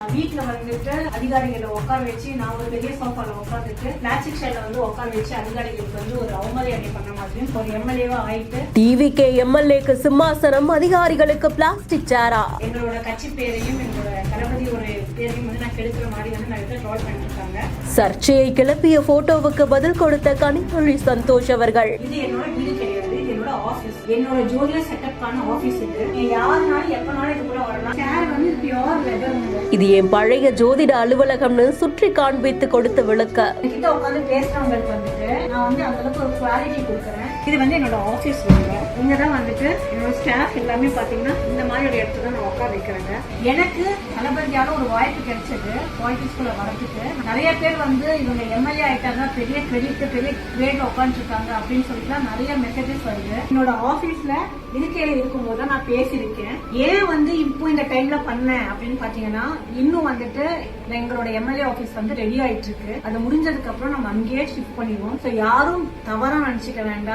வீட்டுல வந்துட்டு அதிகாரிகளை உட்கார வச்சு நான் ஒரு பெரிய சோஃபால உட்காந்துட்டு பிளாஸ்டிக் ஷேர்ல உட்கார வச்சு அதிகாரிகளுக்கு ஒரு அவமரியாதை பண்ண மாதிரி ஒரு எம்எல்ஏவா ஆயிட்டு டிவிகே எம்எல்ஏக்கு சிம்மாசனம், அதிகாரிகளுக்கு பிளாஸ்டிக் சேரா. எங்களோட கட்சி பேரையும் எங்களோட தளபதி ஒரு பேரையும் நான் கெடுக்கிற மாதிரி நிறைய ட்ரோல் பண்ணிட்டு இருக்காங்க. சர்ச்சையை கிளப்பிய போட்டோவுக்கு பதில் கொடுத்த கனிமொழி சந்தோஷ் அவர்கள், இது என்னோட வீடு கிடையாது, இது என்னோட ஆபீஸ், என்னோட ஜோதியா செட்டப்கான ஆபீஸ். இது யாருனாலும் எப்பனாலும் இதுக்குள்ள வரலாம். சேர் வந்து பியூர் லெதர். இது என் பழைய ஜோதிட அலுவலகம்னு சுற்றி காண்பித்து கொடுத்த விளக்க. கிட்ட உட்காந்து பேசுறவங்களுக்கு வந்துட்டு நான் வந்து அந்த அளவுக்கு ஒரு குவாலிட்டி கொடுக்குறேன். இது வந்து என்னோட ஆபீஸ். இங்கதான் வந்துட்டு என்னோட ஸ்டாஃப் எல்லாமே பாத்தீங்கன்னா இந்த மாதிரி ஒரு இடத்துல நான் உட்கார வைக்கிறேங்க. எனக்கு தளபதியால ஒரு வாய்ப்பு கிடைச்சது பாலிடிக்ஸ்குள்ள வரதுக்கு. நிறைய பேர் வந்து இவங்க எம்எல்ஏ ஆயிட்டாங்க, பெரிய கிரெடிட், பெரிய கிரேட்ல உட்காந்துருக்காங்க அப்படின்னு சொல்லிட்டு நிறைய மெசேஜஸ் வருது. என்னோட ஆபீஸ்ல இருக்கையில இருக்கும்போது தான் நான் பேசியிருக்கேன். ஏன் வந்து இப்போ இந்த டைம்ல பண்ணேன் அப்படின்னு பாத்தீங்கன்னா, இன்னும் வந்துட்டு எங்களோட எம்எல்ஏ ஆபீஸ் வந்து ரெடி ஆயிட்டு இருக்கு. அது முடிஞ்சதுக்கு அப்புறம் நம்ம அங்கேயே ஷிஃப்ட் பண்ணிடுவோம். யாரும் தவறா நினைச்சுக்க வேண்டாம்.